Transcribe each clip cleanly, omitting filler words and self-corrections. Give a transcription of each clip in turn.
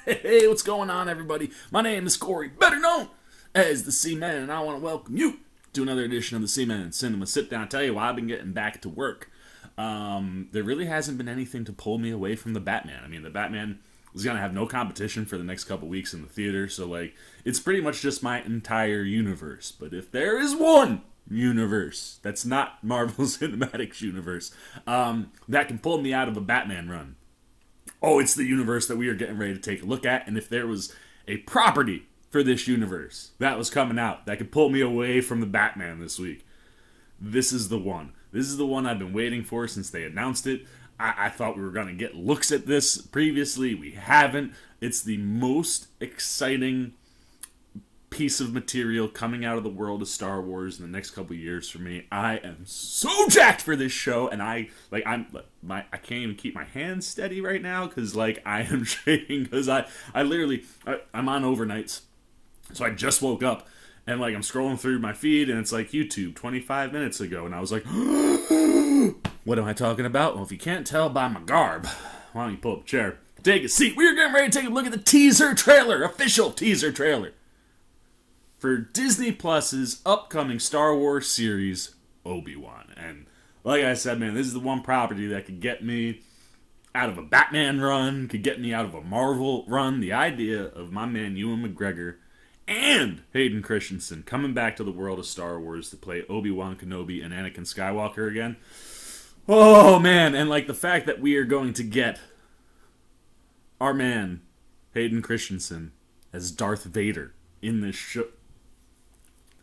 Hey, what's going on, everybody? My name is Corey, better known as the C-Man, and I want to welcome you to another edition of the C-Man Cinema Sit Down. Tell you why I've been getting back to work. There really hasn't been anything to pull me away from the Batman. I mean, the Batman is going to have no competition for the next couple weeks in the theater, so, like, it's pretty much just my entire universe. But if there is one universe that's not Marvel Cinematic Universe that can pull me out of a Batman run, oh, it's the universe that we are getting ready to take a look at. And if there was a property for this universe that was coming out that could pull me away from the Batman this week, this is the one. This is the one I've been waiting for since they announced it. I thought we were going to get looks at this previously. We haven't. It's the most exciting piece of material coming out of the world of Star Wars in the next couple years for me. I am so jacked for this show, and I can't even keep my hands steady right now because like I am shaking because I'm on overnights, so I just woke up and like I'm scrolling through my feed and it's like YouTube 25 minutes ago, and I was like, what am I talking about? Well, if you can't tell by my garb, why don't you pull up a chair, take a seat? We're getting ready to take a look at the teaser trailer, official teaser trailer for Disney Plus's upcoming Star Wars series, Obi-Wan. And like I said, man, this is the one property that could get me out of a Batman run, could get me out of a Marvel run. The idea of my man Ewan McGregor and Hayden Christensen coming back to the world of Star Wars to play Obi-Wan Kenobi and Anakin Skywalker again. Oh, man. And like the fact that we are going to get our man Hayden Christensen as Darth Vader in this show.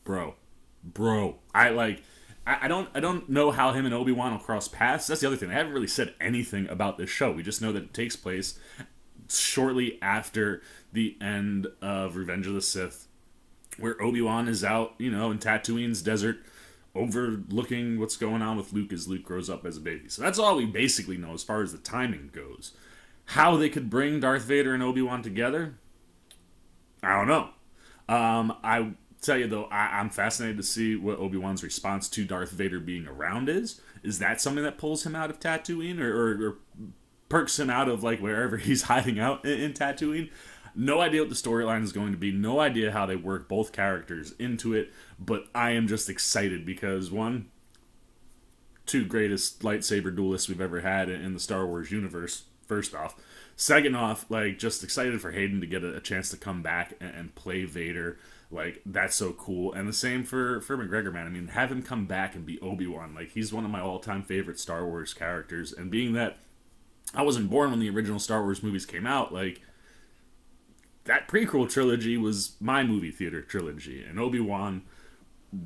Bro, I don't know how him and Obi-Wan will cross paths. That's the other thing. They haven't really said anything about this show. We just know that it takes place shortly after the end of Revenge of the Sith, where Obi-Wan is out, you know, in Tatooine's desert, overlooking what's going on with Luke as Luke grows up as a baby. So that's all we basically know as far as the timing goes. How they could bring Darth Vader and Obi-Wan together, I don't know. I tell you though, I'm fascinated to see what Obi-Wan's response to Darth Vader being around is. Is that something that pulls him out of Tatooine or perks him out of like wherever he's hiding out in Tatooine? No idea what the storyline is going to be. No idea how they work both characters into it. But I am just excited because one, two greatest lightsaber duelists we've ever had in the Star Wars universe. First off. Second off, like, just excited for Hayden to get a chance to come back and play Vader. Like, that's so cool. And the same for McGregor, man. I mean, have him come back and be Obi-Wan. Like, he's one of my all-time favorite Star Wars characters. And being that I wasn't born when the original Star Wars movies came out, like, that prequel trilogy was my movie theater trilogy. And Obi-Wan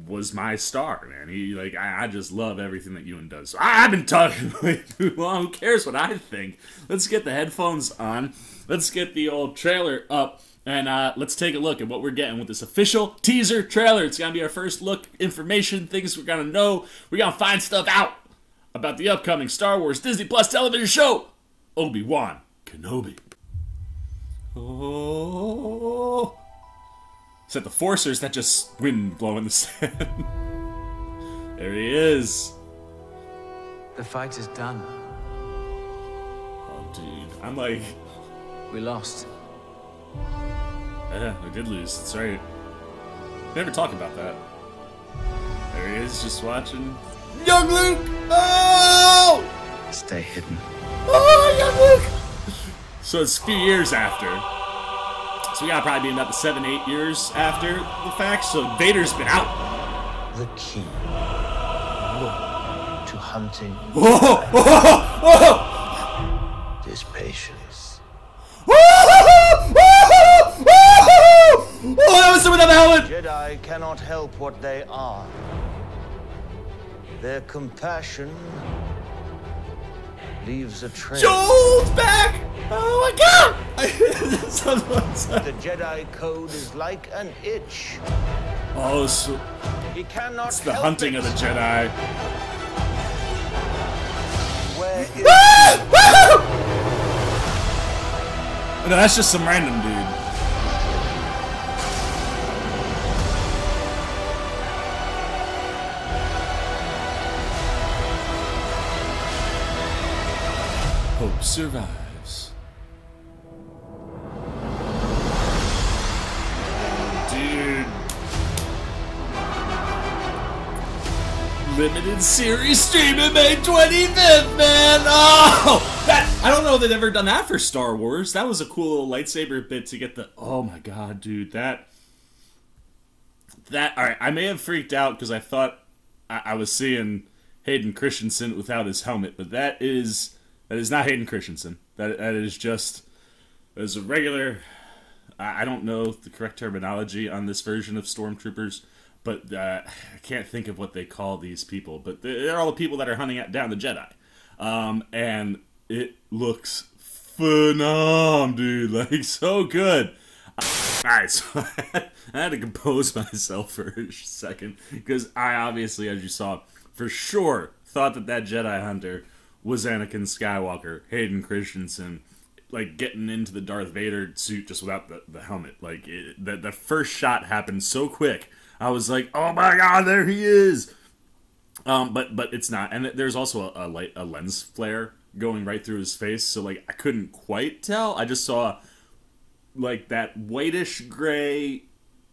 was my star, man. He, like, I just love everything that Ewan does. So I've been talking way too long. Who cares what I think? Let's get the headphones on. Let's get the old trailer up. And let's take a look at what we're getting with this official teaser trailer. It's going to be our first look, information, things we're going to know. We're going to find stuff out about the upcoming Star Wars Disney Plus television show, Obi-Wan Kenobi. Oh... Is that the Forcers that just wind blowing the sand? There he is. The fight is done. Oh, dude. I'm like... We lost. Yeah, we did lose. That's right. Never talk about that. There he is, just watching. Young Luke! Oh! Stay hidden. Oh, young Luke! So it's a few years after. So we gotta probably be about the 7-8 years after the fact, so Vader's been out. The key to hunting is patience. Oh, that was someone on the helmet! Jedi cannot help what they are. Their compassion leaves a trail. Joel's back! Oh my god! The Jedi code is like an itch. Oh, so He cannot it's the help hunting it. of the Jedi. Where is No, that's just some random dude. Hope survives. limited series streaming May 25th, man! Oh! I don't know if they've ever done that for Star Wars. That was a cool little lightsaber bit to get the... Oh my god, dude, that... Alright, I may have freaked out because I thought I was seeing Hayden Christensen without his helmet, but that is not Hayden Christensen. That is just... As a regular... I don't know the correct terminology on this version of Stormtroopers, but I can't think of what they call these people. But they're all the people that are hunting down the Jedi. And it looks phenomenal, dude. Like, so good. Alright, so I had to compose myself for a second, because I obviously, as you saw, for sure thought that Jedi Hunter was Anakin Skywalker, Hayden Christensen, like, getting into the Darth Vader suit just without the helmet. Like, the first shot happened so quick. I was like, oh my god, there he is! But it's not. And there's also a lens flare going right through his face, so, like, I couldn't quite tell. I just saw, like, that whitish gray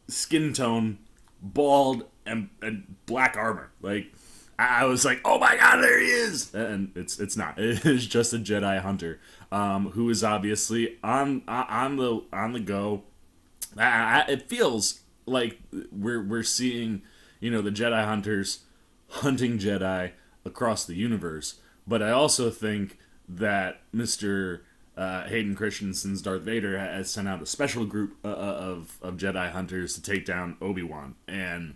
skin tone, bald, and black armor. Like, I was like, oh my god, there he is! And it's not. It is just a Jedi Hunter, who is obviously on the go. It feels like we're seeing, you know, the Jedi Hunters hunting Jedi across the universe. But I also think that Mr. Hayden Christensen's Darth Vader has sent out a special group of Jedi Hunters to take down Obi-Wan. And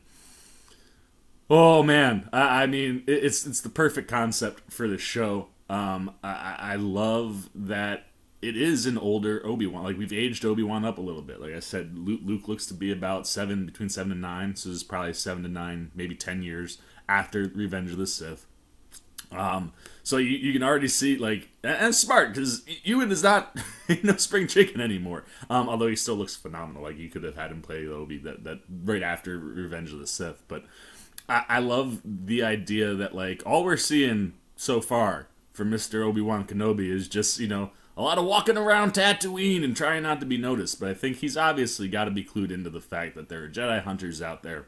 oh man, I mean, it's the perfect concept for the show. I love that it is an older Obi-Wan. Like, we've aged Obi-Wan up a little bit. Like I said, Luke looks to be about between 7 and 9, so it's probably 7 to 9, maybe 10 years after Revenge of the Sith. So you can already see, like, and it's smart, because Ewan is not, spring chicken anymore. Although he still looks phenomenal. Like, you could have had him play Obi that right after Revenge of the Sith. But I love the idea that, like, all we're seeing so far from Mr. Obi-Wan Kenobi is just, a lot of walking around Tatooine and trying not to be noticed. But I think he's obviously got to be clued into the fact that there are Jedi Hunters out there.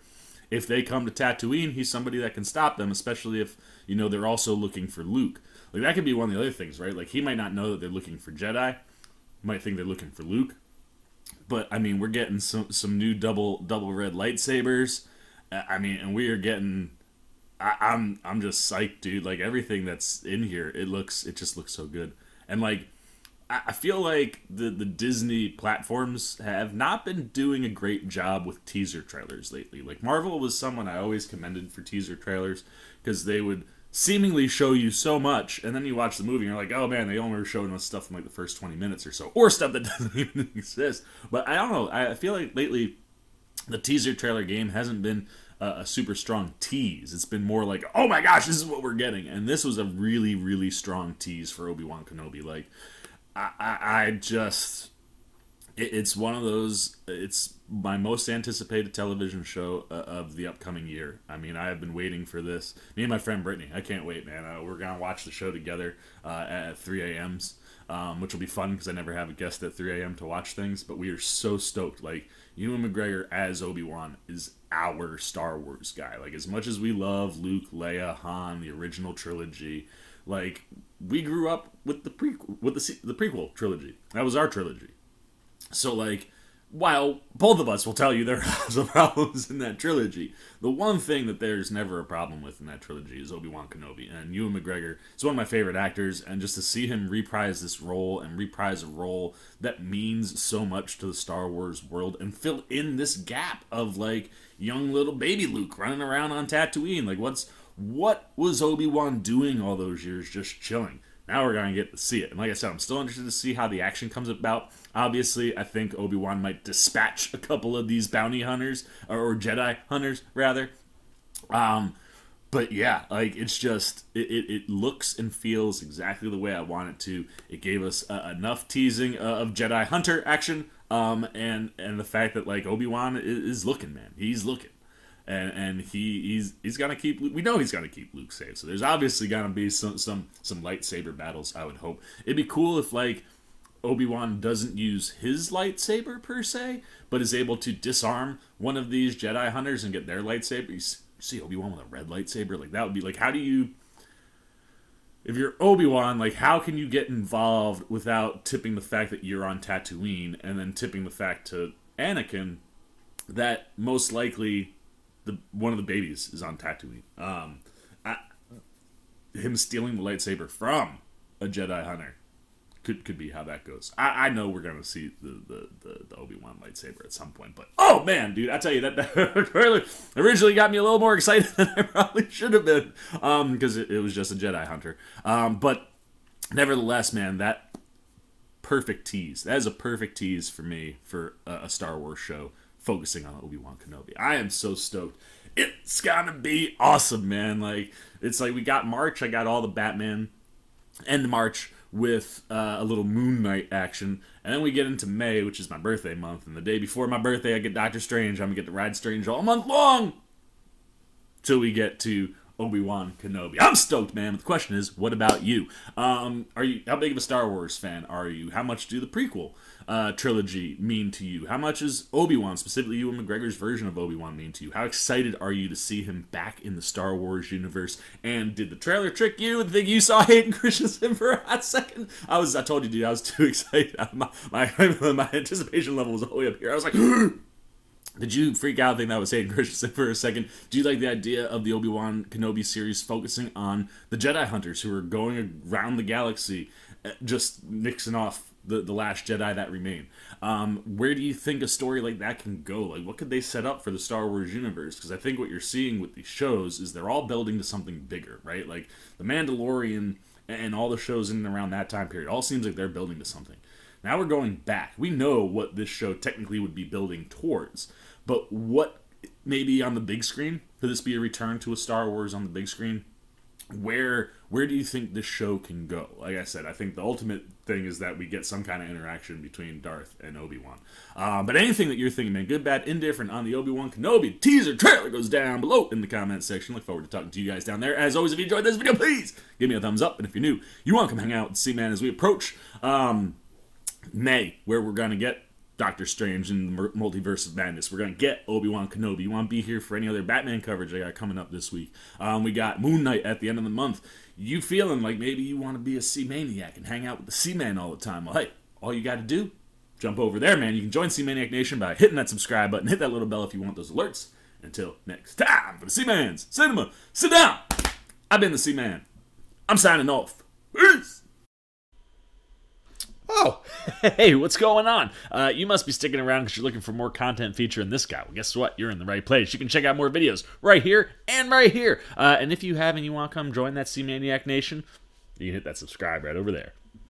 If they come to Tatooine, he's somebody that can stop them, especially if, they're also looking for Luke. Like, that could be one of the other things, right? Like, he might not know that they're looking for Jedi. Might think they're looking for Luke. But, I mean, we're getting some new double red lightsabers. I mean, and we are getting... I'm just psyched, dude. Like, everything that's in here, it just looks so good. And, like, I feel like the Disney platforms have not been doing a great job with teaser trailers lately. Like, Marvel was someone I always commended for teaser trailers, because they would seemingly show you so much, and then you watch the movie and you're like, oh man, they only were showing us stuff in like the first 20 minutes or so, or stuff that doesn't even exist. But I don't know, I feel like lately the teaser trailer game hasn't been a super strong tease. It's been more like, oh my gosh, this is what we're getting. And this was a really, really strong tease for Obi-Wan Kenobi. Like, it's one of those, it's my most anticipated television show of the upcoming year. I mean, I have been waiting for this. Me and my friend Brittany, I can't wait, man. We're going to watch the show together at 3 a.m.s, which will be fun because I never have a guest at 3 a.m. to watch things, but we are so stoked. Like, Ewan McGregor as Obi-Wan is our Star Wars guy. Like, as much as we love Luke, Leia, Han, the original trilogy, like, we grew up with the prequel trilogy. That was our trilogy. So, like, while both of us will tell you there are some problems in that trilogy, the one thing that there's never a problem with in that trilogy is Obi-Wan Kenobi. And Ewan McGregor is one of my favorite actors, and just to see him reprise this role and reprise a role that means so much to the Star Wars world and fill in this gap of, like, young little baby Luke running around on Tatooine. Like, what was Obi-Wan doing all those years just chilling? Now we're going to get to see it. And like I said, I'm still interested to see how the action comes about. Obviously, I think Obi-Wan might dispatch a couple of these bounty hunters, or Jedi hunters, rather. But yeah, like, it's just, it looks and feels exactly the way I want it to. It gave us enough teasing of Jedi Hunter action, and the fact that, like, Obi-Wan is looking, man. He's looking. And he's gonna keep. We know he's gonna keep Luke safe. So there's obviously gonna be some lightsaber battles. I would hope it'd be cool if, like, Obi-Wan doesn't use his lightsaber per se, but is able to disarm one of these Jedi hunters and get their lightsabers. see Obi-Wan with a red lightsaber? Like, that would be, like, how do you... If you're Obi-Wan, like, how can you get involved without tipping the fact that you're on Tatooine, and then tipping the fact to Anakin that most likely one of the babies is on Tatooine? Him stealing the lightsaber from a Jedi Hunter could be how that goes. I know we're gonna see the Obi-Wan lightsaber at some point, but oh man, dude, I tell you that trailer originally got me a little more excited than I probably should have been, because it was just a Jedi Hunter. But nevertheless, man, that perfect tease. That is a perfect tease for me for a Star Wars show focusing on Obi-Wan Kenobi. I am so stoked. It's gonna be awesome, man. Like, it's like we got March. I got all the Batman end March with a little Moon Knight action, and then we get into May, which is my birthday month, and the day before my birthday I get Doctor Strange. I'm gonna get to ride Strange all month long till we get to Obi-Wan Kenobi. I'm stoked, man. But the question is, what about you? How big of a Star Wars fan are you? How much do the prequel trilogy mean to you? How much is Obi-Wan, specifically Ewan McGregor's version of Obi-Wan, mean to you? How excited are you to see him back in the Star Wars universe? And did the trailer trick you and think you saw Hayden Christensen for a hot second? I told you, dude, I was too excited. My anticipation level was all the way up here. I was like, did you freak out and think that was Hayden Christensen for a second? Do you like the idea of the Obi-Wan Kenobi series focusing on the Jedi Hunters who are going around the galaxy, just nixing off the last Jedi that remain? Where do you think a story like that can go? Like, what could they set up for the Star Wars universe? Because I think what you're seeing with these shows is they're all building to something bigger, right? Like, The Mandalorian and all the shows in and around that time period all seems like they're building to something. Now we're going back. We know what this show technically would be building towards, but what, maybe on the big screen, could this be a return to a Star Wars on the big screen? Where do you think this show can go? Like I said, I think the ultimate thing is that we get some kind of interaction between Darth and Obi-Wan. But anything that you're thinking, man, good, bad, indifferent on the Obi-Wan Kenobi teaser trailer goes down below in the comments section. Look forward to talking to you guys down there. As always, if you enjoyed this video, please give me a thumbs up. And if you're new, you want to come hang out with C-Man as we approach May, where we're going to get Doctor Strange in the Multiverse of Madness. We're going to get Obi-Wan Kenobi. You want to be here for any other Batman coverage I got coming up this week. We got Moon Knight at the end of the month. You feeling like maybe you want to be a C-Maniac and hang out with the C-Man all the time? Well, hey, all you got to do, jump over there, man. You can join C-Maniac Nation by hitting that subscribe button. Hit that little bell if you want those alerts. Until next time, for the C-Man's Cinema, sit down. I've been the C-Man. I'm signing off. Peace. Oh, hey, what's going on? You must be sticking around because you're looking for more content featuring this guy. Well, guess what? You're in the right place. You can check out more videos right here and right here. And if you have and you want to come join that C-Maniac Nation, you can hit that subscribe right over there.